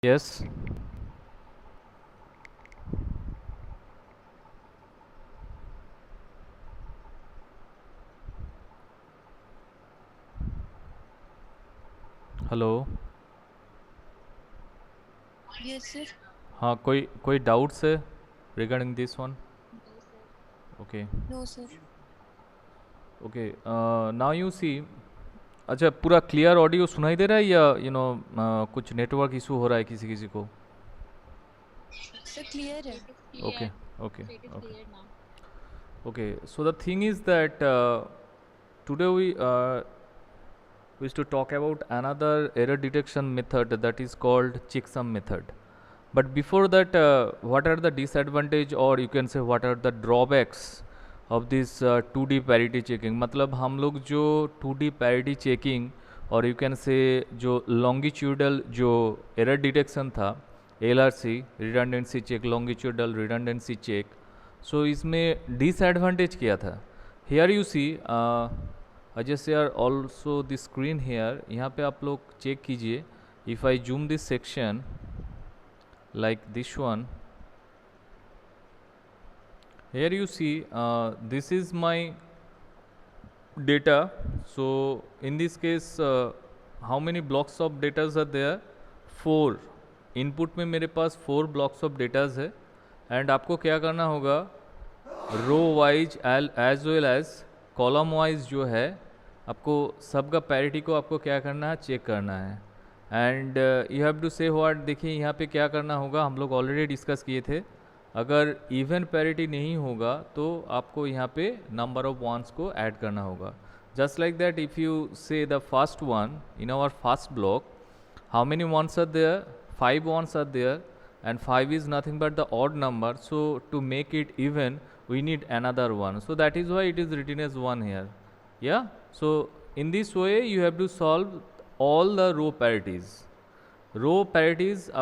Yes. Hello. Yes, sir. हाँ, कोई doubts है regarding this one? Okay. No, sir. Okay. Now you see. अच्छा, पूरा क्लियर ऑडियो सुनाई दे रहा है या कुछ नेटवर्क इशू हो रहा है किसी किसी को? Sir, clear है. Okay. Okay. Okay. Okay. So the thing is that today we used to talk about another error detection method that is called checksum method. But before that, what are the disadvantage or you can say what are the drawbacks of this 2D parity checking? मतलब हम लोग जो 2D parity checking और you can say जो longitudinal जो error detection था, LRC redundancy check, longitudinal redundancy check, so इसमें disadvantage क्या था? Here you see I just share also the screen here. यहाँ पे आप लोग चेक कीजिए. If I zoom this section like this one, here you see this is my data. So in this case how many blocks of data are there? 4. Input में मेरे पास 4 blocks of data है and आपको क्या करना होगा, row wise as well as column wise जो है आपको सबका पैरिटी को आपको क्या करना है, चेक करना है. एंड यू हैव टू से व्हाट. देखिए यहाँ पे क्या करना होगा, हम लोग ऑलरेडी डिस्कस किए थे. अगर इवन पैरिटी नहीं होगा तो आपको यहाँ पे नंबर ऑफ वंस को ऐड करना होगा. Just like that if you see the first one in our first block, how many ones are there? 5 ones are there and 5 is nothing but the odd number, so to make it even we need another one, so that is why it is written as 1 here. Yeah, so in this way you have to solve all the row parities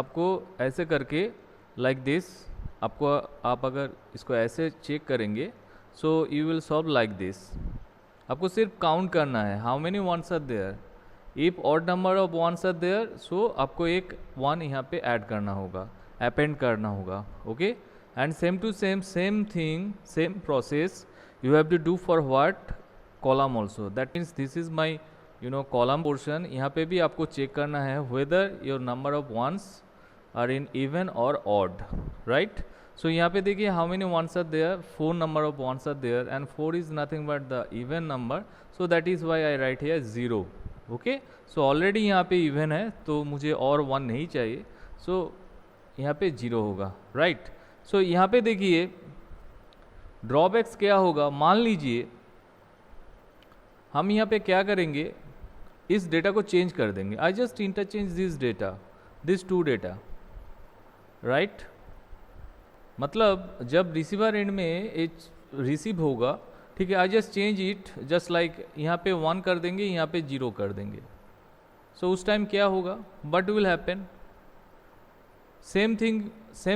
आपको ऐसे करके like this, आपको आप अगर इसको ऐसे check करेंगे so you will solve like this. आपको सिर्फ काउंट करना है how many ones are there. if odd number of ones are there, so आपको एक 1 यहाँ पे ऐड करना होगा, अपेंड करना होगा. Okay. And same to same thing, same process you have to do for what, column also. That means this is my column portion. यहाँ पे भी आपको चेक करना है whether your number of ones are in even और odd, right. So यहाँ पे देखिए how many ones are there, 4 number of ones are there and 4 is nothing but the even number, so that is why I right here 0. Okay. So already यहाँ पे even है तो मुझे और 1 नहीं चाहिए, सो यहाँ पे 0 होगा, राइट. सो यहाँ पे देखिए ड्रॉबैक्स क्या होगा. मान लीजिए हम यहाँ पे क्या करेंगे, इस डेटा को चेंज कर देंगे. I just interchange this data, this 2 data, right. मतलब जब रिसीवर एंड में रिसीव होगा, ठीक है, I just change it just like यहाँ पे 1 कर देंगे, यहाँ पे 0 कर देंगे. सो उस टाइम क्या होगा, but will happen same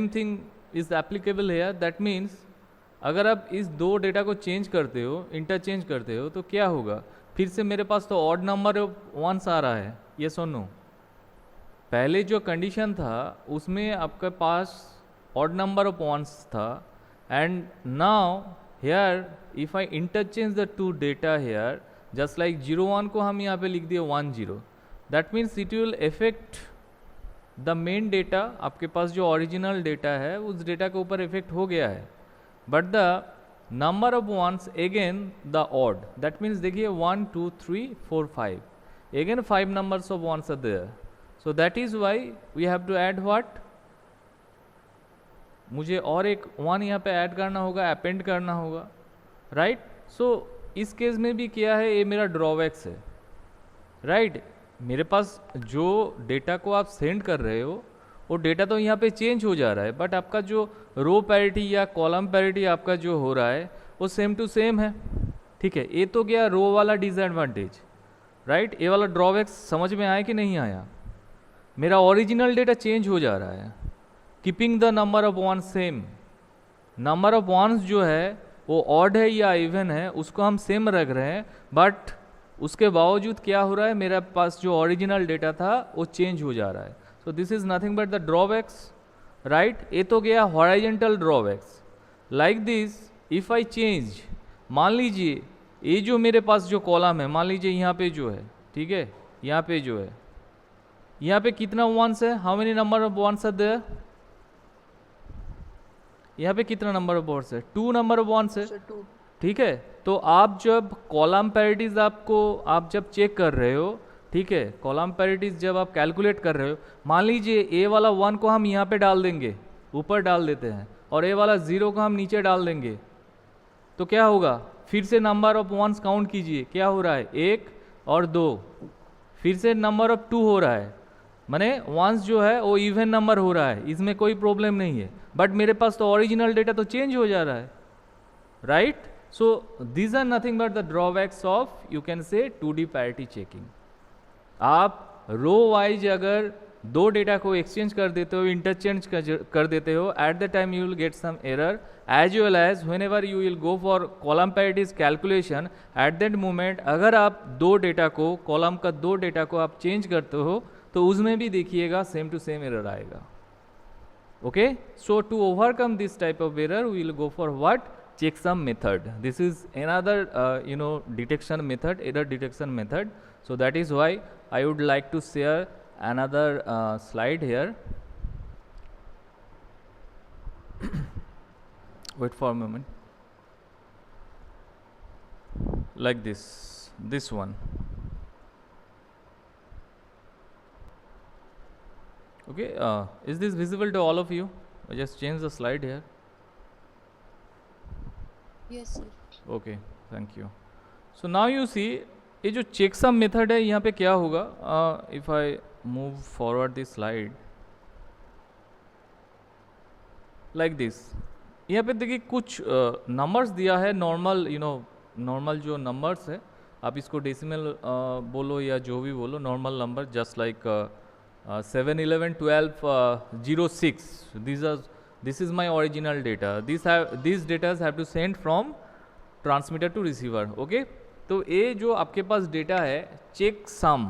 thing is applicable है. दैट मीन्स अगर आप इस 2 डेटा को चेंज करते हो, इंटरचेंज करते हो, तो क्या होगा, फिर से मेरे पास तो ऑड नंबर ऑफ वंस आ रहा है. ये सुनो, पहले जो कंडीशन था उसमें आपके पास ऑड नंबर ऑफ वंस था and now here if I interchange the 2 data here, just like 0 1 को हम यहाँ पे लिख दिए 1 0. That means it will effect the main data. आपके पास जो ओरिजिनल डेटा है उस डेटा के ऊपर इफेक्ट हो गया है, but the number of ones again the odd. That means देखिए 1 2 3 4 5 again 5 numbers of ones are there. So that is why we have to add what, मुझे और एक 1 यहाँ पे ऐड करना होगा, अपेंड करना होगा, राइट. सो इस केस में भी क्या है, ये मेरा ड्रॉबैक्स है, राइट. मेरे पास जो डेटा को आप सेंड कर रहे हो वो डेटा तो यहाँ पे चेंज हो जा रहा है, बट आपका जो रो पैरिटी या कॉलम पैरिटी आपका जो हो रहा है वो सेम टू सेम है, ठीक है. ये तो गया रो वाला डिसएडवांटेज, राइट. ये वाला ड्रॉबैक्स समझ में आया कि नहीं आया. मेरा ओरिजिनल डेटा चेंज हो जा रहा है, keeping the number of ones same. Number of ones जो है वो ऑड है या इवन है उसको हम सेम रख रहे हैं, बट उसके बावजूद क्या हो रहा है, मेरे पास जो ओरिजिनल डेटा था वो चेंज हो जा रहा है. तो this is nothing but the drawbacks, right. ये तो गया horizontal drawbacks. Like this if I change, मान लीजिए ये जो मेरे पास जो कॉलम है, मान लीजिए यहाँ पे जो है, ठीक है, यहाँ पे जो है, यहाँ पे कितना वंस है, how many number of ones are there, यहाँ पे कितना नंबर ऑफ वर्ड्स है, 2 नंबर ऑफ वंस है, ठीक है. तो आप जब कॉलम पैरिटीज आप जब चेक कर रहे हो, ठीक है, कॉलम पैरिटीज जब आप कैलकुलेट कर रहे हो, मान लीजिए ए वाला 1 को हम यहाँ पे डाल देंगे, ऊपर डाल देते हैं, और ए वाला 0 को हम नीचे डाल देंगे, तो क्या होगा, फिर से नंबर ऑफ वंस काउंट कीजिए, क्या हो रहा है 1 और 2, फिर से नंबर ऑफ 2 हो रहा है, माने वंस जो है वो इवन नंबर हो रहा है, इसमें कोई प्रॉब्लम नहीं है. बट मेरे पास तो ओरिजिनल डेटा तो चेंज हो जा रहा है, right. So these are nothing but the drawbacks of, you can say 2D parity checking. आप रो वाइज अगर 2 डेटा को एक्सचेंज कर देते हो, इंटरचेंज कर देते हो, at the time you will get some error, as well as whenever you will go for column parities calculation, at that moment अगर आप 2 डेटा को, कॉलम का 2 डेटा को आप चेंज करते हो, तो उसमें भी देखिएगा सेम टू सेम एरर आएगा. Okay, so to overcome this type of error we will go for what, checksum method. This is another detection method, error detection method. So that is why I would like to share another slide here. Wait for a moment. Like this one. Okay, is this visible to all of you? I just change the slide here. Yes sir. Okay, thank you. So now you see, ये जो checksum method है, यहाँ पे क्या होगा, if I move forward this slide like this, यहाँ पे देखिए कुछ नंबर्स दिया है, नॉर्मल नॉर्मल जो नंबर्स है, आप इसको डेसिमल बोलो या जो भी बोलो, normal number, just like 7, 11, 12, 0, 6. This is my original data. These data have to send from transmitter to receiver. Okay, तो ये जो आपके पास डेटा है चेक सम,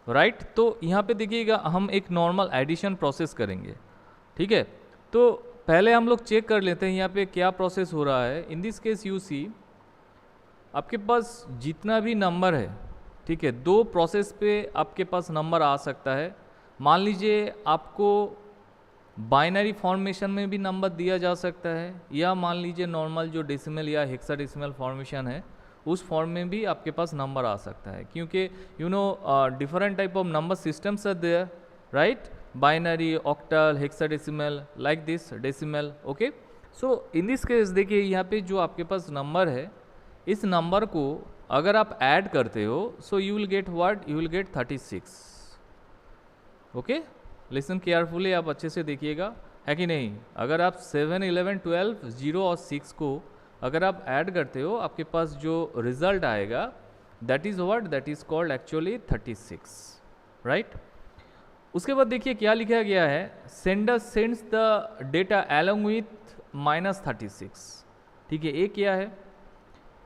राइट. तो यहाँ पे देखिएगा हम एक नॉर्मल एडिशन प्रोसेस करेंगे, ठीक है. तो पहले हम लोग चेक कर लेते हैं यहाँ पे क्या प्रोसेस हो रहा है. इन दिस केस यू सी, आपके पास जितना भी नंबर है, ठीक है, 2 प्रोसेस पे आपके पास नंबर आ सकता है. मान लीजिए आपको बाइनरी फॉर्मेशन में भी नंबर दिया जा सकता है, या मान लीजिए नॉर्मल जो डेसिमल या हेक्साडेसिमल फॉर्मेशन है उस फॉर्म में भी आपके पास नंबर आ सकता है, क्योंकि different type of number systems are there, right. Binary, octal, hexadecimal, like this decimal. Okay, so in this case देखिए यहाँ पे जो आपके पास नंबर है, इस नंबर को अगर आप ऐड करते हो, so you will get what, you will gate 36. Okay, listen carefully, आप अच्छे से देखिएगा, है कि नहीं. अगर आप 7, 11, 12, 0 और 6 को अगर आप ऐड करते हो, आपके पास जो रिजल्ट आएगा, that is what, that is called actually 36, right. उसके बाद देखिए क्या लिखा गया है, sender sends the data along with -36. ठीक है, ये क्या है,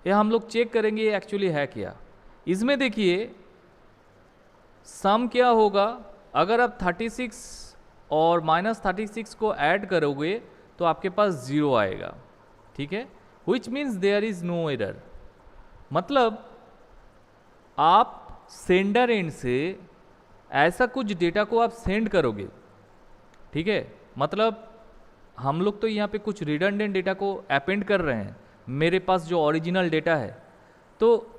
ये हम लोग चेक करेंगे ये एक्चुअली है क्या. इसमें देखिए सम क्या होगा, अगर आप 36 और -36 को ऐड करोगे तो आपके पास 0 आएगा, ठीक है, which means there is no error. मतलब आप सेंडर एंड से ऐसा कुछ डेटा को आप सेंड करोगे, ठीक है, मतलब हम लोग तो यहाँ पे कुछ रिडंडेंट डेटा को अपेंड कर रहे हैं, मेरे पास जो ओरिजिनल डेटा है, तो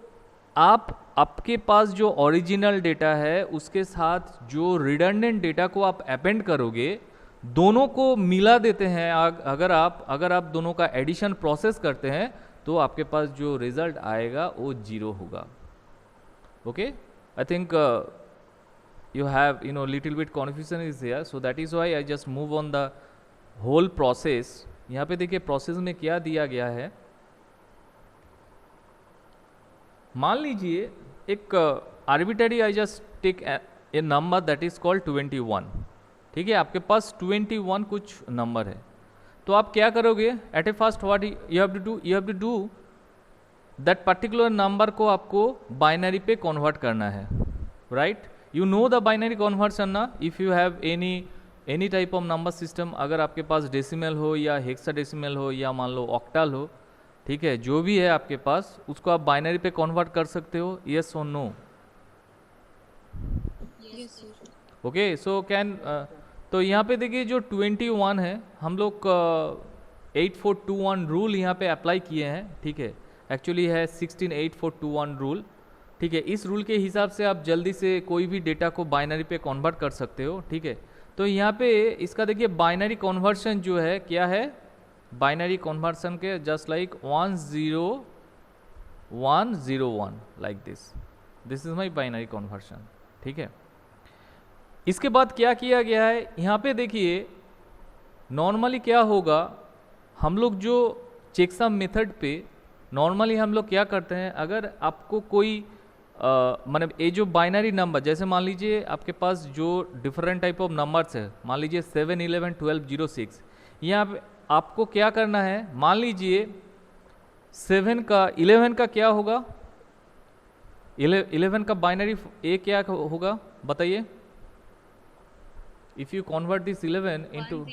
आपके पास जो ओरिजिनल डेटा है उसके साथ जो रिडंडेंट डेटा को आप अपेंड करोगे, दोनों को मिला देते हैं. अगर आप दोनों का एडिशन प्रोसेस करते हैं तो आपके पास जो रिजल्ट आएगा वो 0 होगा. Okay, I think you have little bit confusion is there, so that is why I just move on the whole process. यहाँ पे देखिए प्रोसेस में क्या दिया गया है, मान लीजिए एक arbitrary, I just take a number that is called 21. ठीक है, आपके पास 21 कुछ नंबर है, तो आप क्या करोगे, at a first what you have to do that particular number को आपको बाइनरी पे कन्वर्ट करना है, राइट. You know the binary conversion ना, if you have any type of number system, अगर आपके पास डेसिमल हो या हेक्साडेसिमल हो या मान लो ऑक्टल हो, ठीक है, जो भी है आपके पास उसको आप बाइनरी पे कन्वर्ट कर सकते हो, यस और no? Yes, sir. Okay, so can तो यहाँ पे देखिए जो 21 है, हम लोग 8421 रूल यहाँ पे अप्लाई किए हैं, ठीक है, एक्चुअली है 168421 रूल, ठीक है। इस रूल के हिसाब से आप जल्दी से कोई भी डेटा को बाइनरी पे कन्वर्ट कर सकते हो, ठीक है। तो यहाँ पे इसका देखिए बाइनरी कन्वर्शन जो है क्या है, बाइनरी कन्वर्शन के just like 10101 like this is my binary conversion, ठीक है। इसके बाद क्या किया गया है यहाँ पे देखिए, नॉर्मली क्या होगा, हम लोग जो चेकसम मेथड पे नॉर्मली हम लोग क्या करते हैं, अगर आपको कोई मतलब ये जो बाइनरी नंबर, जैसे मान लीजिए आपके पास जो डिफरेंट टाइप ऑफ नंबर्स है, मान लीजिए 7, 11, 12, 06, यहाँ पे आपको क्या करना है, मान लीजिए 11 का क्या होगा, 11 का बाइनरी ए क्या होगा बताइए, if you convert this 11 into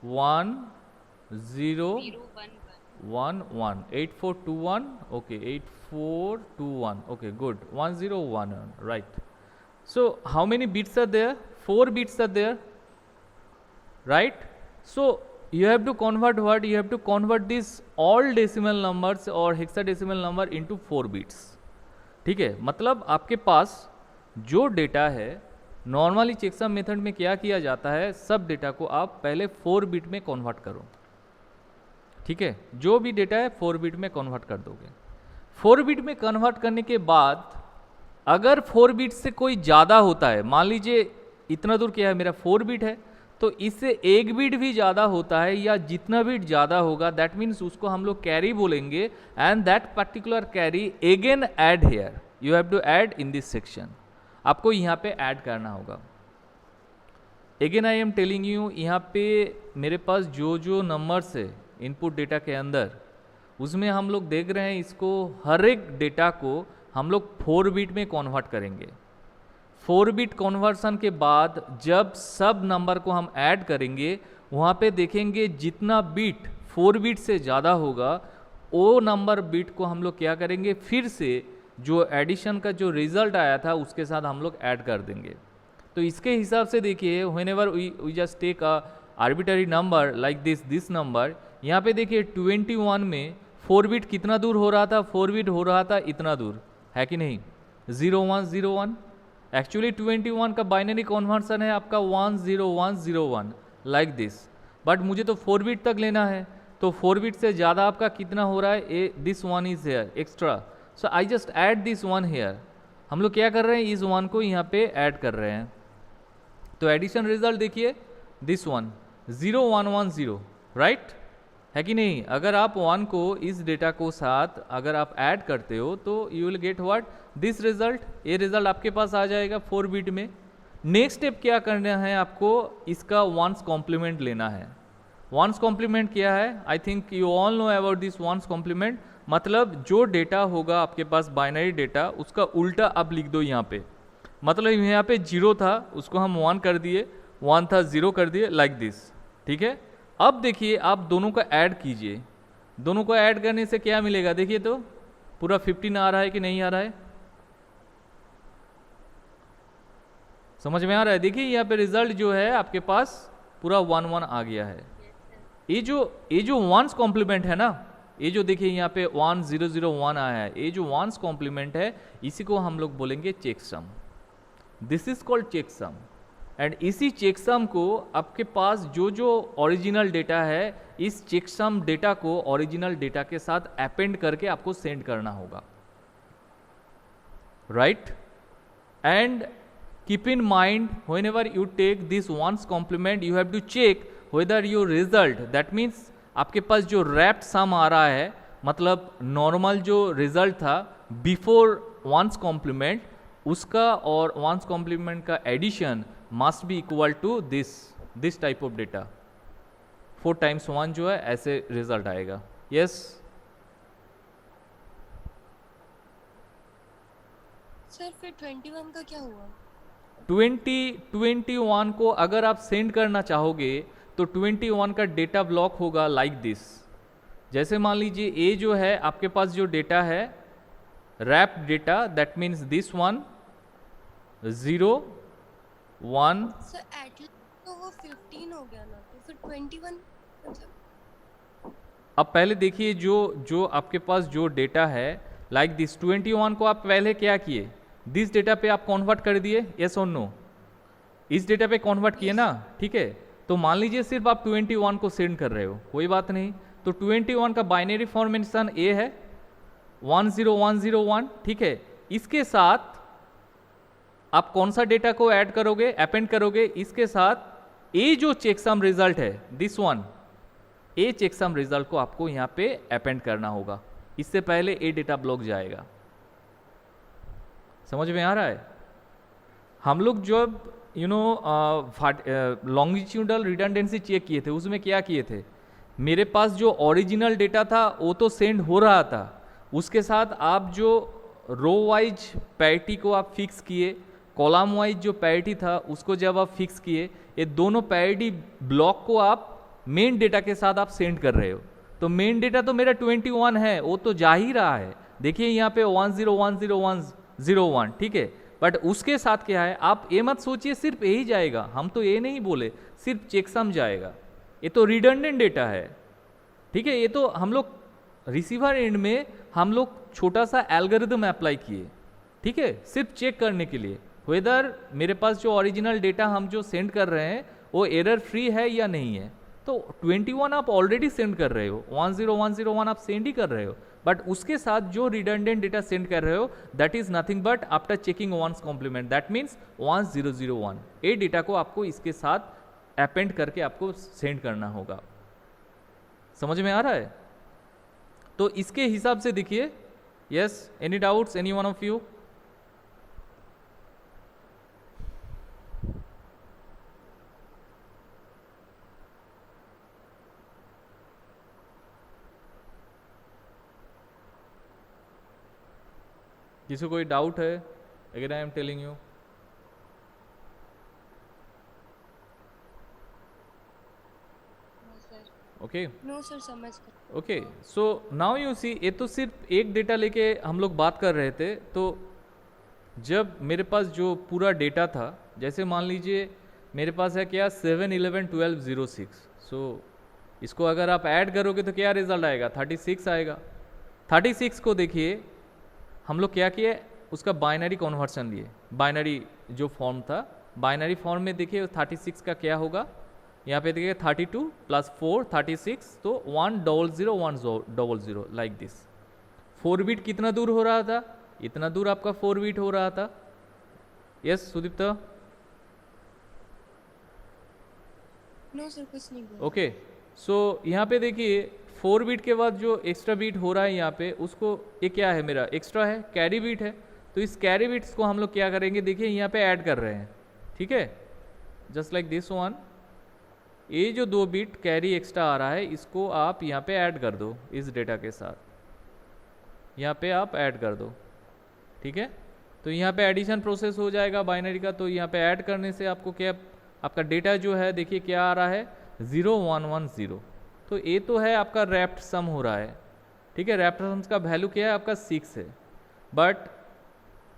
1011 8421, okay, 8421, okay, good, 1011, right. So how many bits are there? 4 bits are there, right? So you have to convert what, you have to convert this all decimal numbers or hexadecimal number into 4 bits, ठीक है। मतलब आपके पास जो data है, normally checksum method में क्या किया जाता है, सब डेटा को आप पहले 4 बिट में कन्वर्ट करो, ठीक है, जो भी डेटा है 4 बिट में कन्वर्ट कर दोगे। 4 बिट में कन्वर्ट करने के बाद अगर 4 बिट से कोई ज़्यादा होता है, मान लीजिए इतना दूर क्या है मेरा 4 बिट है, तो इससे 1 बिट भी ज़्यादा होता है या जितना बिट ज़्यादा होगा, दैट मीन्स उसको हम लोग कैरी बोलेंगे, and that particular carry again add here, you have to add in this section, आपको यहाँ पे ऐड करना होगा। Again I am telling you, यहाँ पे मेरे पास जो नंबर्स है इनपुट डेटा के अंदर, उसमें हम लोग देख रहे हैं इसको हर एक डेटा को हम लोग 4 बिट में कन्वर्ट करेंगे। 4 बिट कन्वर्सन के बाद जब सब नंबर को हम ऐड करेंगे, वहाँ पे देखेंगे जितना बिट 4 बिट से ज़्यादा होगा, वो नंबर बिट को हम लोग क्या करेंगे, फिर से जो एडिशन का जो रिजल्ट आया था उसके साथ हम लोग ऐड कर देंगे। तो इसके हिसाब से देखिए, whenever we just take a arbitrary number like this number, यहाँ पे देखिए 21 में 4 बिट कितना दूर हो रहा था, 4 बिट हो रहा था इतना दूर, है कि नहीं, 0101। एक्चुअली 21 का बाइनरी कन्वर्सन है आपका 10101 लाइक दिस, बट मुझे तो 4 बिट तक लेना है, तो 4 बिट से ज़्यादा आपका कितना हो रहा है, this one is here extra, so I just add this one here. हम लोग क्या कर रहे हैं, इस वन को यहाँ पे ऐड कर रहे हैं। तो एडिशन रिजल्ट देखिए, दिस वन 0110, राइट, है कि नहीं। अगर आप वन को इस डेटा को साथ अगर आप ऐड करते हो तो you will get what, this result, ये रिजल्ट आपके पास आ जाएगा 4 बिट में। नेक्स्ट स्टेप क्या करना है आपको, इसका वंस कॉम्प्लीमेंट लेना है। वंस कॉम्प्लीमेंट क्या है, I think you all know about this ones complement. मतलब जो डेटा होगा आपके पास बाइनरी डेटा, उसका उल्टा आप लिख दो यहाँ पे। मतलब यहाँ पे 0 था, उसको हम 1 कर दिए, 1 था 0 कर दिए, लाइक दिस, ठीक है। अब देखिए आप दोनों को ऐड कीजिए, दोनों को ऐड करने से क्या मिलेगा, देखिए तो पूरा 15 आ रहा है कि नहीं आ रहा है, समझ में आ रहा है। देखिए यहाँ पे रिजल्ट जो है आपके पास पूरा 1 आ गया है। ये जो वंस कॉम्प्लीमेंट है ना, ये जो देखिए यहाँ पे 1001 आया है, ये जो वंस कॉम्प्लीमेंट है, इसी को हम लोग बोलेंगे checksum. This is called checksum. And इसी चेकसम को आपके पास जो ओरिजिनल डेटा है, इस चेकसम डेटा को ओरिजिनल डेटा के साथ अपेंड करके आपको सेंड करना होगा, right. And keep in mind, whenever you take this ones complement, you have to check whether your result, that means आपके पास जो रैप्ड सम आ रहा है, मतलब नॉर्मल जो रिजल्ट था बिफोर वंस कॉम्प्लीमेंट, उसका और वंस कॉम्प्लीमेंट का addition must be equal to this type of data. 4 times 1 जो है ऐसे रिजल्ट आएगा। यस, सर फिर 21 का क्या हुआ? 21 को अगर आप सेंड करना चाहोगे तो 21 का डेटा ब्लॉक होगा लाइक दिस। जैसे मान लीजिए ये जो है आपके पास जो डेटा है wrap data, that means this one 0 1। Sir at least तो वो 15 हो गया ना, तो फिर 21 मतलब। अब पहले देखिए जो जो आपके पास जो डेटा है लाइक दिस 21 को आप पहले क्या किए, दिस डेटा पे आप कन्वर्ट कर दिए, यस और नो, इस डेटा पे कन्वर्ट किए ना, ठीक है। तो मान लीजिए सिर्फ आप 21 को सेंड कर रहे हो, कोई बात नहीं। तो 21 का बाइनरी फॉर्मेशन ए है 10101, ठीक है। इसके साथ आप कौन सा डेटा को ऐड करोगे, अपेंड करोगे, इसके साथ ए जो चेकसम रिजल्ट है this one, A checksum result को आपको यहां पे अपेंड करना होगा। इससे पहले ए डेटा ब्लॉक जाएगा। समझ में आ रहा है? हम लोग जब लॉन्गिट्यूडल रिडंडेंसी चेक किए थे उसमें क्या किए थे, मेरे पास जो ओरिजिनल डेटा था वो तो सेंड हो रहा था, उसके साथ आप जो रो वाइज पैरिटी को आप फिक्स किए, कॉलम वाइज जो पैरिटी था उसको जब आप फिक्स किए, ये दोनों पैरिटी ब्लॉक को आप मेन डेटा के साथ आप सेंड कर रहे हो। तो मेन डेटा तो मेरा 21 है, वो तो जा ही रहा है। देखिए यहाँ पे 10100101, ठीक है। बट उसके साथ क्या है, आप ये मत सोचिए सिर्फ यही जाएगा, हम तो ये नहीं बोले सिर्फ चेकसम जाएगा, ये तो रिडंडेंट डेटा है, ठीक है। ये तो हम लोग रिसीवर एंड में हम लोग छोटा सा एल्गोरिदम अप्लाई किए, ठीक है, सिर्फ चेक करने के लिए वेदर मेरे पास जो ओरिजिनल डेटा हम जो सेंड कर रहे हैं वो एरर फ्री है या नहीं है। तो 21 आप ऑलरेडी सेंड कर रहे हो, 10101 आप सेंड ही कर रहे हो, बट उसके साथ जो रिडंडेंट डेटा सेंड कर रहे हो that is nothing but after checking ones complement, that means 1001। A data को आपको इसके साथ अपेंड करके आपको सेंड करना होगा। समझ में आ रहा है? तो इसके हिसाब से देखिए, yes, any doubts, any one of you? किसी कोई डाउट है? Again I am telling you, okay no sir, समझ गए। Okay. So now you see, ये तो सिर्फ एक डेटा लेके हम लोग बात कर रहे थे। तो जब मेरे पास जो पूरा डेटा था, जैसे मान लीजिए मेरे पास है क्या 7 11 12 06, सो इसको अगर आप ऐड करोगे तो क्या रिजल्ट आएगा, 36 आएगा। 36 को देखिए हम लोग क्या किए, उसका बाइनरी कन्वर्सन लिए, बाइनरी जो फॉर्म था, बाइनरी फॉर्म में देखिए 36 का क्या होगा, यहाँ पे देखिए 32 + 4 36, तो 100 लाइक दिस। 4 बिट कितना दूर हो रहा था, इतना दूर आपका 4 बिट हो रहा था। यस सुदीप्त? नो सर, कुछ नहीं बोला। ओके, सो यहाँ पे देखिए 4 बिट के बाद जो एक्स्ट्रा बीट हो रहा है यहाँ पे, उसको ये क्या है, मेरा एक्स्ट्रा है, कैरी बीट है। तो इस कैरी बीट्स को हम लोग क्या करेंगे, देखिए यहाँ पे ऐड कर रहे हैं, ठीक है, जस्ट लाइक दिस वन। ये जो 2 बिट कैरी एक्स्ट्रा आ रहा है इसको आप यहाँ पे ऐड कर दो, इस डेटा के साथ यहाँ पे आप ऐड कर दो, ठीक है। तो यहाँ पे एडिशन प्रोसेस हो जाएगा बाइनरी का। तो यहाँ पे ऐड करने से आपको क्या, आपका डेटा जो है देखिए क्या आ रहा है 0110। तो ये तो है आपका रैप्ड सम हो रहा है, ठीक है। रैप्ड सम का वैल्यू क्या है आपका 6 है, बट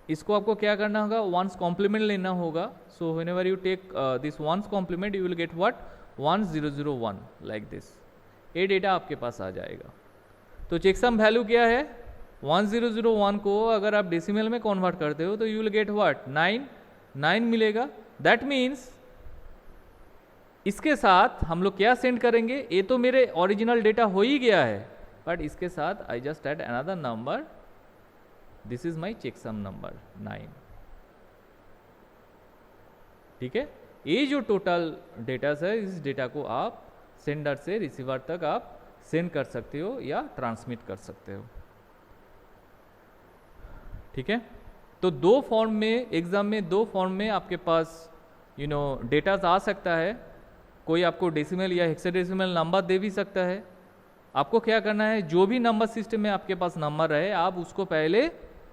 इसको आपको क्या करना होगा, वंस कॉम्प्लीमेंट लेना होगा। So whenever you take this ones complement you will get what 1001 like this. ये डेटा आपके पास आ जाएगा। तो चेकसम वैल्यू क्या है, 1001 को अगर आप डेसिमल में कन्वर्ट करते हो तो यू विल गेट व्हाट 9 मिलेगा। दैट मीन्स इसके साथ हम लोग क्या सेंड करेंगे, ये तो मेरे ओरिजिनल डेटा हो ही गया है, बट इसके साथ आई just add another number, this is my checksum number 9, ठीक है। ये जो टोटल डेटा है इस डेटा को आप सेंडर से रिसीवर तक आप सेंड कर सकते हो या ट्रांसमिट कर सकते हो, ठीक है। तो 2 फॉर्म में, एग्जाम में 2 फॉर्म में आपके पास डेटा आ सकता है। कोई आपको डेसिमल या हेक्साडेसिमल नंबर दे भी सकता है। आपको क्या करना है, जो भी नंबर सिस्टम में आपके पास नंबर रहे आप उसको पहले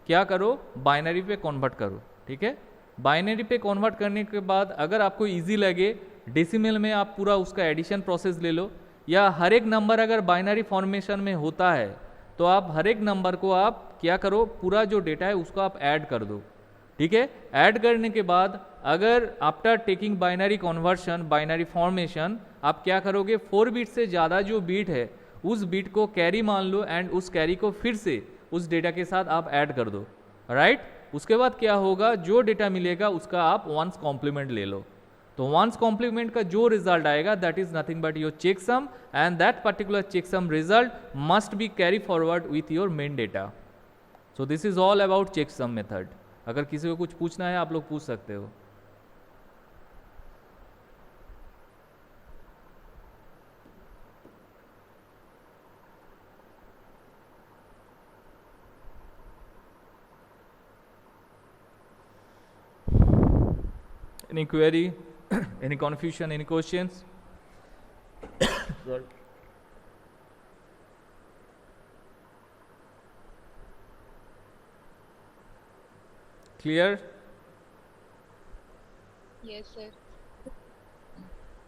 क्या करो, बाइनरी पे कन्वर्ट करो, ठीक है। बाइनरी पे कन्वर्ट करने के बाद अगर आपको इजी लगे डेसिमल में आप पूरा उसका एडिशन प्रोसेस ले लो, या हर एक नंबर अगर बाइनरी फॉर्मेशन में होता है तो आप हर एक नंबर को आप क्या करो, पूरा जो डेटा है उसको आप ऐड कर दो, ठीक है। ऐड करने के बाद अगर after taking binary conversion, binary formation, आप क्या करोगे, 4 बीट से ज़्यादा जो बीट है उस बीट को कैरी मान लो एंड उस कैरी को फिर से उस डेटा के साथ आप ऐड कर दो, राइट। उसके बाद क्या होगा, जो डेटा मिलेगा उसका आप वंस कॉम्प्लीमेंट ले लो। तो वंस कॉम्प्लीमेंट का जो रिजल्ट आएगा that is nothing but your checksum, and that particular checksum result must be carry forward with your main data. So this is all about checksum method. अगर किसी को कुछ पूछना है आप लोग पूछ सकते हो। Any query, any confusion, any questions? Sorry. Clear? Yes, sir.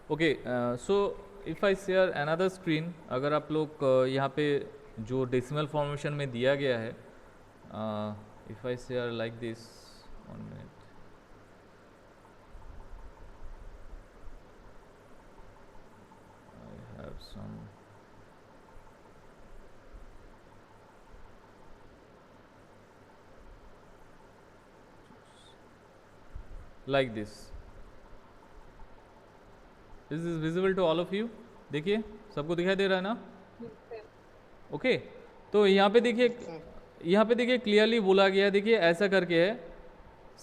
Okay, so if I share another screen, अगर आप लोग यहाँ पे जो डेसिमल फॉर्मेशन में दिया गया है, if I share like this, 1 minute. Have some like this. This is visible to all of you. देखिए सबको दिखाई दे रहा है ना? ओके तो यहाँ पे देखिए क्लियरली बोला गया है, देखिए ऐसा करके है,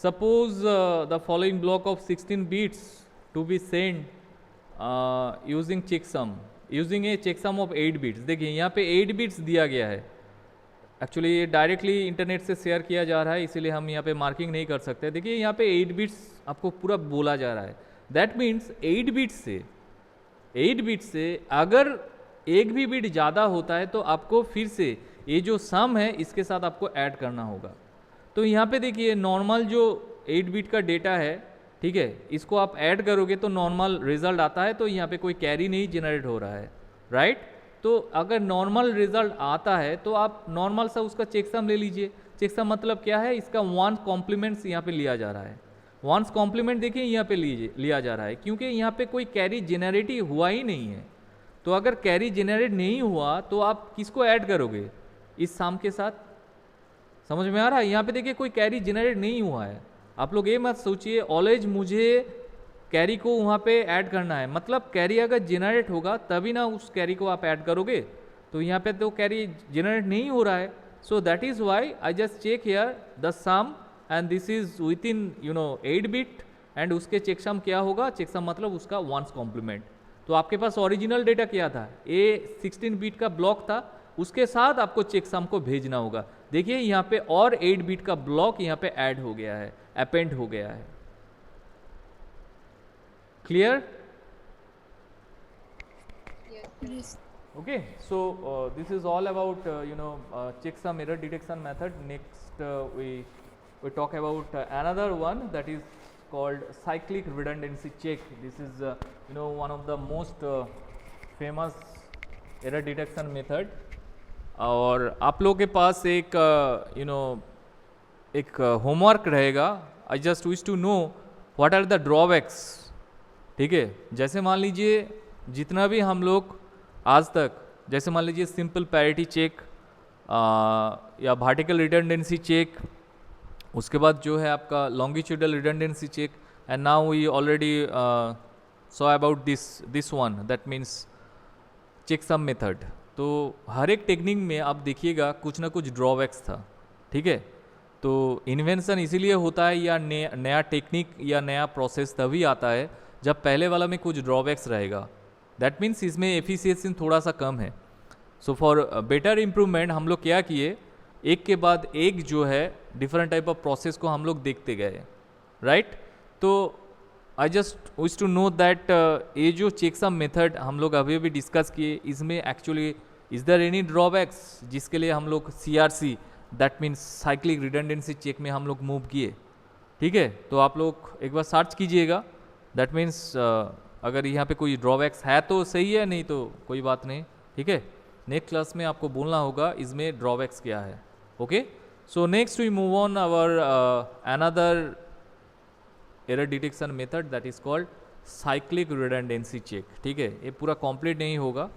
suppose the following block of 16 bits to be send using checksum, using a checksum of 8 bits. देखिए यहाँ पे 8 बीट्स दिया गया है, एक्चुअली ये डायरेक्टली इंटरनेट से शेयर किया जा रहा है इसीलिए हम यहाँ पे मार्किंग नहीं कर सकते। देखिए यहाँ पे 8 बीट्स आपको पूरा बोला जा रहा है, दैट मीन्स 8 बीट्स से अगर एक भी बीट ज़्यादा होता है तो आपको फिर से ये जो सम है इसके साथ आपको ऐड करना होगा। तो यहाँ पे देखिए नॉर्मल जो 8 बीट का डेटा है, ठीक है, इसको आप ऐड करोगे तो नॉर्मल रिजल्ट आता है, तो यहाँ पे कोई कैरी नहीं जनरेट हो रहा है, राइट। तो अगर नॉर्मल रिजल्ट आता है तो आप नॉर्मल सा उसका चेकसम ले लीजिए। चेकसम मतलब क्या है, इसका वंस कॉम्प्लीमेंट्स यहाँ पे लिया जा रहा है। वंस कॉम्प्लीमेंट देखिए यहाँ पे लिया जा रहा है क्योंकि यहाँ पे कोई कैरी जनरेट ही हुआ ही नहीं है। तो अगर कैरी जनरेट नहीं हुआ तो आप किसको ऐड करोगे, इस सम के साथ। समझ में आ रहा है? यहाँ पे देखिए कोई कैरी जनरेट नहीं हुआ है, आप लोग ये मत सोचिए ऑलवेज मुझे कैरी को वहाँ पे ऐड करना है, मतलब कैरी अगर जनरेट होगा तभी ना उस कैरी को आप ऐड करोगे। तो यहाँ पे तो कैरी जनरेट नहीं हो रहा है, so that is why I just check here the sum and this is within 8 bit and उसके चेकसम क्या होगा, चेकसम मतलब उसका वंस कॉम्प्लीमेंट। तो आपके पास ओरिजिनल डेटा क्या था, ए 16 बिट का ब्लॉक था, उसके साथ आपको चेकसम को भेजना होगा। देखिए यहाँ पे और 8 बिट का ब्लॉक यहाँ पे ऐड हो गया है, अपेंड हो गया है। Clear? Yes. Okay, so this is all about checksum error detection method. Next we talk about another one that is called cyclic redundancy check. This is one of the most famous error detection method. और आप लोगों के पास एक एक homework रहेगा। I just wish to know what are the drawbacks. ठीक है, जैसे मान लीजिए जितना भी हम लोग आज तक, जैसे मान लीजिए सिंपल पैरिटी चेक या वर्टिकल रिडंडेंसी चेक, उसके बाद जो है आपका longitudinal redundancy check, and now we already saw about this one that means checksum method. तो हर एक टेक्निक में आप देखिएगा कुछ ना कुछ ड्रॉबैक्स था। ठीक है, तो इन्वेंशन इसीलिए होता है या नया टेक्निक या नया प्रोसेस तभी आता है जब पहले वाला में कुछ ड्रॉबैक्स रहेगा। दैट मीन्स इसमें एफिशिएंसी थोड़ा सा कम है। सो फॉर बेटर इम्प्रूवमेंट हम लोग क्या किए, एक के बाद एक जो है डिफरेंट टाइप ऑफ प्रोसेस को हम लोग देखते गए, राइट। तो I just wish to know that ये जो चेकसम मेथड हम लोग अभी अभी डिस्कस किए, इसमें actually is there any drawbacks जिसके लिए हम लोग CRC that means cyclic redundancy check में हम लोग मूव किए, ठीक है। तो आप लोग एक बार सर्च कीजिएगा, दैट मीन्स अगर यहाँ पे कोई ड्रॉबैक्स है तो सही है, नहीं तो कोई बात नहीं, ठीक है। नेक्स्ट क्लास में आपको बोलना होगा इसमें ड्रॉबैक्स क्या है, okay. So next we move on our another error detection method that is called cyclic redundancy check, ठीक है। ये पूरा कंप्लीट नहीं होगा,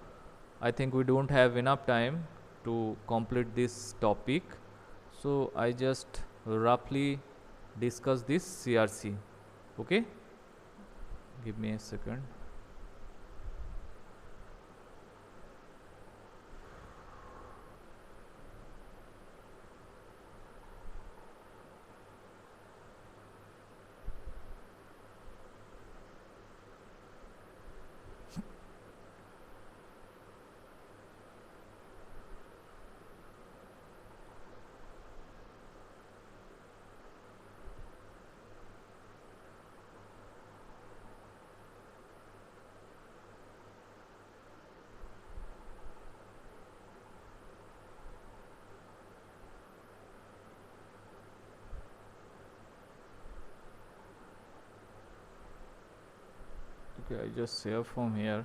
I think we don't have enough time to complete this topic, so I just रफली discuss this CRC, okay, give me a second. Okay, I just save from here.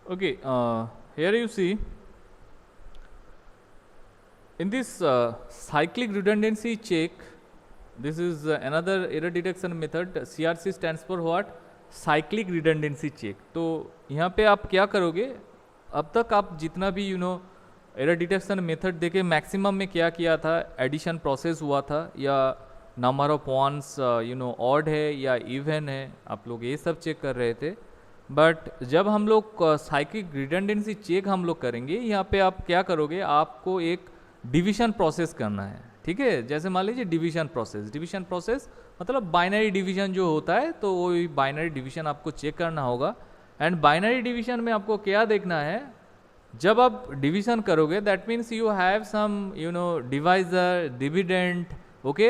Okay, here you see in this cyclic redundancy check, this is another error detection method. CRC stands for what? Cyclic redundancy check. तो यहाँ पे आप क्या करोगे, अब तक आप जितना भी एरर डिटेक्शन मेथड देखे मैक्सिमम में क्या किया था, एडिशन प्रोसेस हुआ था या नंबर ऑफ वंस ऑड है या इवन है, आप लोग ये सब चेक कर रहे थे। बट जब हम लोग साइक्लिक रिडंडेंसी चेक हम लोग करेंगे, यहाँ पे आप क्या करोगे, आपको एक डिवीजन प्रोसेस करना है, ठीक है। जैसे मान लीजिए डिवीजन प्रोसेस मतलब बाइनरी डिवीजन जो होता है, तो वो बाइनरी डिवीजन आपको चेक करना होगा। एंड बाइनरी डिवीजन में आपको क्या देखना है, जब आप डिवीजन करोगे that means you have some divisor, dividend, okay,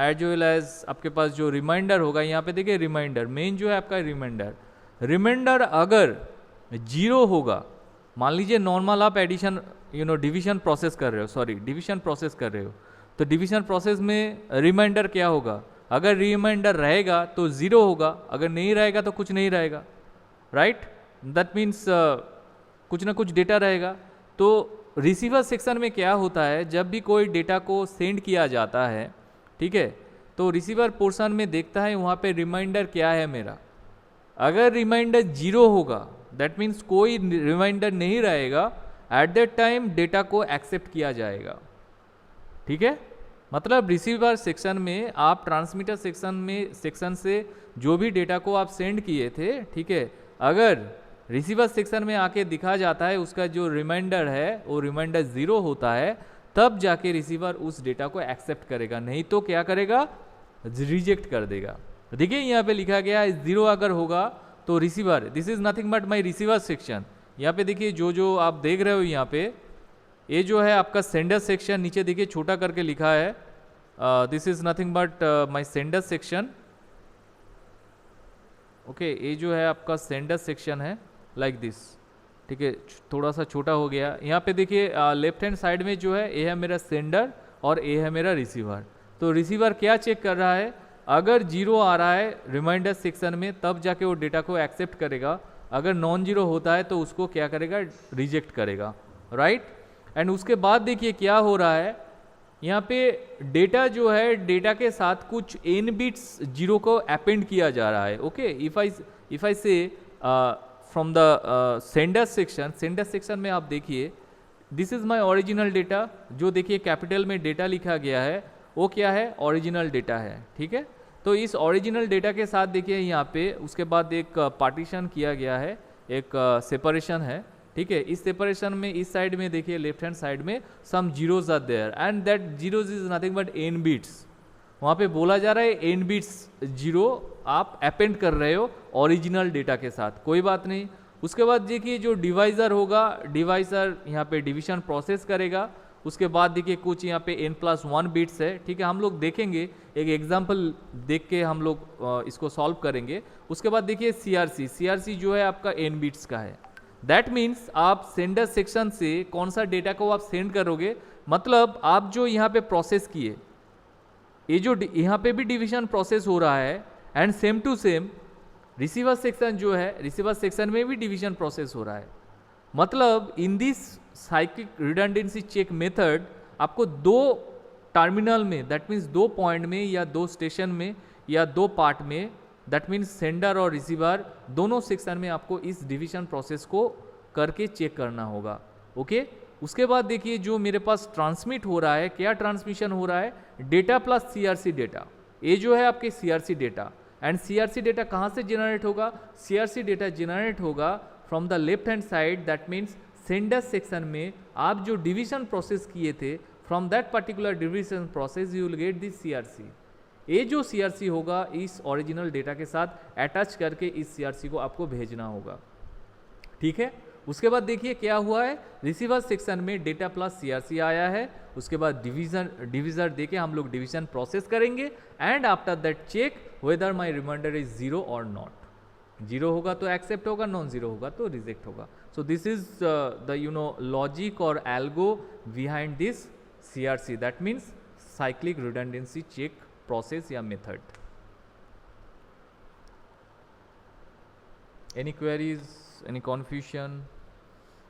as well as आपके पास जो रिमाइंडर होगा, यहाँ पे देखिए रिमाइंडर मेन जो है आपका रिमाइंडर अगर जीरो होगा, मान लीजिए नॉर्मल आप एडिशन डिवीजन प्रोसेस कर रहे हो, तो डिवीजन प्रोसेस में रिमाइंडर क्या होगा, अगर रिमाइंडर रहेगा तो जीरो होगा, अगर नहीं रहेगा तो कुछ नहीं रहेगा, राइट। दैट मीन्स कुछ ना कुछ डेटा रहेगा। तो रिसीवर सेक्शन में क्या होता है, जब भी कोई डेटा को सेंड किया जाता है, ठीक है, तो रिसीवर पोर्शन में देखता है वहाँ पे रिमाइंडर क्या है मेरा। अगर रिमाइंडर जीरो होगा दैट मीन्स कोई रिमाइंडर नहीं रहेगा, एट दैट टाइम डेटा को एक्सेप्ट किया जाएगा, ठीक है। मतलब रिसीवर सेक्शन में आप ट्रांसमीटर सेक्शन से जो भी डेटा को आप सेंड किए थे, ठीक है, अगर रिसीवर सेक्शन में आके दिखा जाता है उसका जो रिमाइंडर है वो रिमाइंडर जीरो होता है, तब जाके रिसीवर उस डेटा को एक्सेप्ट करेगा, नहीं तो क्या करेगा, रिजेक्ट कर देगा। देखिए यहाँ पे लिखा गया है जीरो अगर होगा तो receiver, this is nothing but my receiver section. यहाँ पे देखिए जो आप देख रहे हो, यहाँ पे ये जो है आपका सेंडर सेक्शन, नीचे देखिए छोटा करके लिखा है, this is nothing but my sender section, okay. ये जो है आपका सेंडर सेक्शन है लाइक दिस, ठीक है, थोड़ा सा छोटा हो गया। यहाँ पे देखिए लेफ्ट हैंड साइड में जो है ये है मेरा सेंडर और ये है मेरा रिसीवर। तो रिसीवर क्या चेक कर रहा है, अगर जीरो आ रहा है रिमाइंडर सेक्शन में तब जाके वो डेटा को एक्सेप्ट करेगा, अगर नॉन जीरो होता है तो उसको क्या करेगा, रिजेक्ट करेगा, राइट। एंड उसके बाद देखिए क्या हो रहा है, यहाँ पे डेटा जो है, डेटा के साथ कुछ n बिट्स जीरो को अपेंड किया जा रहा है, ओके। इफ आई से फ्रॉम द सेंडर सेक्शन में आप देखिए this is my original data, जो देखिए कैपिटल में डेटा लिखा गया है वो क्या है, ओरिजिनल डेटा है, ठीक है। तो इस ओरिजिनल डेटा के साथ देखिए यहाँ पे उसके बाद एक पार्टीशन किया गया है, एक सेपरेशन है, ठीक है। इस सेपरेशन में इस साइड में देखिए लेफ्ट हैंड साइड में some zeros are there and that zeros is nothing but n bits, वहाँ पे बोला जा रहा है एंड बिट्स 0 आप अपेंड कर रहे हो ओरिजिनल डेटा के साथ, कोई बात नहीं। उसके बाद देखिए जो डिवाइज़र होगा, डिवाइज़र यहाँ पे डिवीजन प्रोसेस करेगा। उसके बाद देखिए कुछ यहाँ पे n+1 बिट्स है, ठीक है, हम लोग देखेंगे एक एग्जांपल देख के हम लोग इसको सॉल्व करेंगे। उसके बाद देखिए CRC जो है आपका n बिट्स का है। दैट मीन्स आप सेंडर सेक्शन से कौन सा डेटा को आप सेंड करोगे, मतलब आप जो यहाँ पे प्रोसेस किए, ये जो यहाँ पे भी डिवीजन प्रोसेस हो रहा है and same to same receiver section जो है, रिसीवर सेक्शन में भी डिवीजन प्रोसेस हो रहा है। मतलब in this cyclic redundancy check method आपको दो टर्मिनल में, दैट मीन्स दो पॉइंट में या दो स्टेशन में या दो पार्ट में, दैट मीन्स सेंडर और रिसीवर दोनों सेक्शन में आपको इस डिवीजन प्रोसेस को करके चेक करना होगा। ओके, उसके बाद देखिए जो मेरे पास ट्रांसमिट हो रहा है, क्या ट्रांसमिशन हो रहा है, डेटा प्लस CRC डेटा। ये जो है आपके CRC data, and CRC data कहाँ से जनरेट होगा, CRC डेटा जनरेट होगा from the left hand side, that means sender section में आप जो डिवीजन प्रोसेस किए थे, from that particular division process you will get this CRC। ये जो CRC होगा इस ओरिजिनल डेटा के साथ अटैच करके इस CRC को आपको भेजना होगा, ठीक है। उसके बाद देखिए क्या हुआ है, रिसीवर सेक्शन में डेटा प्लस CRC आया है। उसके बाद डिवीजर देके हम लोग डिवीजन प्रोसेस करेंगे and after that check whether my remainder is 0 और नॉट। 0 होगा तो एक्सेप्ट होगा, नॉन 0 होगा तो रिजेक्ट होगा। So this is the logic और algo behind this CRC, that means cyclic redundancy check process या method. Any queries, any confusion,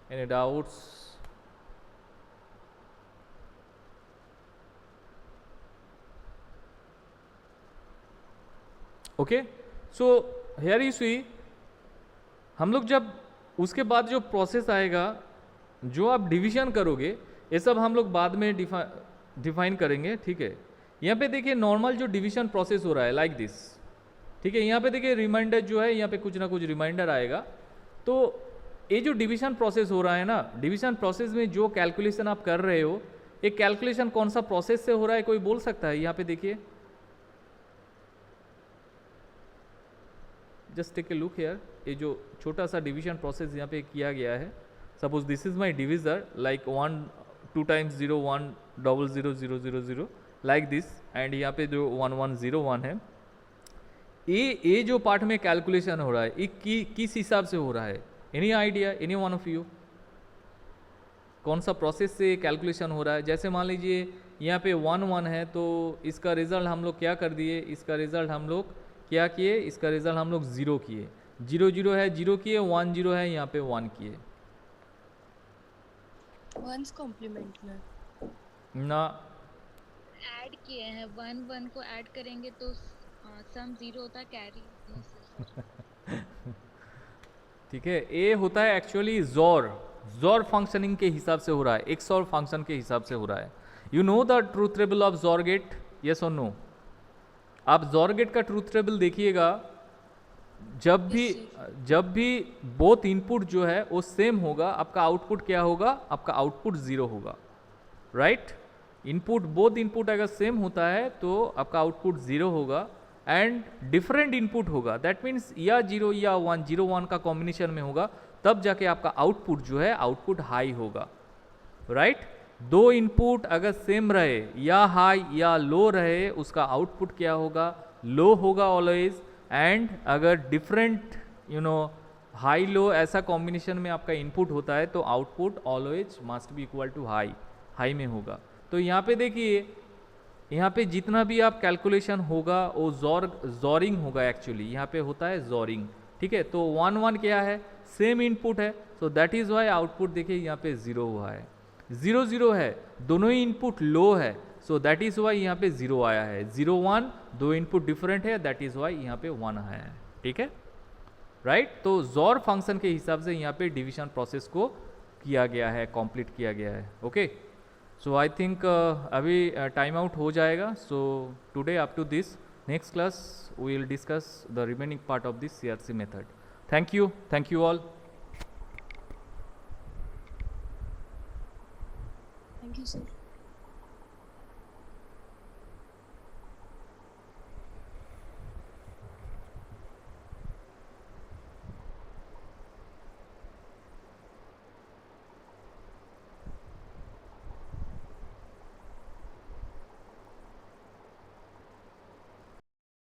any doubts? Okay, so here you see हम लोग जब उसके बाद जो प्रोसेस आएगा, जो आप डिवीजन करोगे, ये सब हम लोग बाद में डिफाइन करेंगे, ठीक है। यहाँ पे देखिए नॉर्मल जो डिवीजन प्रोसेस हो रहा है लाइक दिस, ठीक है। यहाँ पे देखिए रिमाइंडर जो है, यहाँ पे कुछ ना कुछ रिमाइंडर आएगा। तो ये जो डिवीजन प्रोसेस हो रहा है ना, डिवीजन प्रोसेस में जो कैलकुलेशन आप कर रहे हो, ये कैलकुलेशन कौन सा प्रोसेस से हो रहा है, कोई बोल सकता है? यहाँ पे देखिए, just take a look here, ये जो छोटा सा डिवीजन प्रोसेस यहाँ पे किया गया है, suppose this is my divisor like 1 2 times 0 1 0 0 0 0 0 like this, and यहाँ पे जो 1 1 0 1 है, ये जो पार्ट में कैलकुलेशन हो रहा है, ये किस हिसाब से हो रहा है? Any idea, any one of you, कौन सा प्रोसेस से कैलकुलेशन हो रहा है? जैसे मान लीजिए यहाँ पे 1 1 है, तो इसका रिजल्ट हम लोग क्या कर दिए, इसका रिजल्ट हम लोग क्या किए, इसका रिजल्ट हम लोग 0 किए। 0 0 है 0 किए, 1 0 है यहाँ पे 1 किए। वंस कॉम्प्लीमेंट में ना ऐड किए हैं, 1 1 को ऐड करेंगे तो सम 0 होता है, कैरी। ठीक है, ये होता है एक्चुअली जोर फंक्शनिंग के हिसाब से हो रहा है, XOR फंक्शन के हिसाब से हो रहा है। You know the truth table of जोर गेट, यस और नो? आप जोर गेट का ट्रूथ टेबल देखिएगा, जब भी बोथ इनपुट जो है वो सेम होगा, आपका आउटपुट क्या होगा, आपका आउटपुट 0 होगा, राइट। इनपुट, बोथ इनपुट अगर सेम होता है तो आपका आउटपुट 0 होगा, एंड डिफरेंट इनपुट होगा, दैट मीन्स या 0 या 1 0 1 का कॉम्बिनेशन में होगा, तब जाके आपका आउटपुट जो है आउटपुट हाई होगा, राइट। दो इनपुट अगर सेम रहे, या हाई या लो रहे, उसका आउटपुट क्या होगा, लो होगा ऑलवेज। एंड अगर डिफरेंट हाई लो ऐसा कॉम्बिनेशन में आपका इनपुट होता है तो output always must be equal to high में होगा। तो यहाँ पे देखिए, यहाँ पे जितना भी आप कैलकुलेशन होगा वो जोरिंग होगा, एक्चुअली यहाँ पे होता है जोरिंग, ठीक है। तो 1 1 क्या है, सेम इनपुट है, so that is why output देखिए यहाँ पे 0 हुआ है। 0 0 है, दोनों ही इनपुट लो है, सो दैट इज वाई यहाँ पे 0 आया है। 0 1 दो इनपुट डिफरेंट है, दैट इज वाई यहाँ पे 1 आया है, ठीक है, राइट। तो जोर फंक्शन के हिसाब से यहाँ पे डिवीजन प्रोसेस को किया गया है, कंप्लीट किया गया है, ओके। सो आई थिंक अभी टाइम आउट हो जाएगा। So today up to this, next class we will discuss the remaining part of this CRC मेथड। Thank you all. Thank you sir.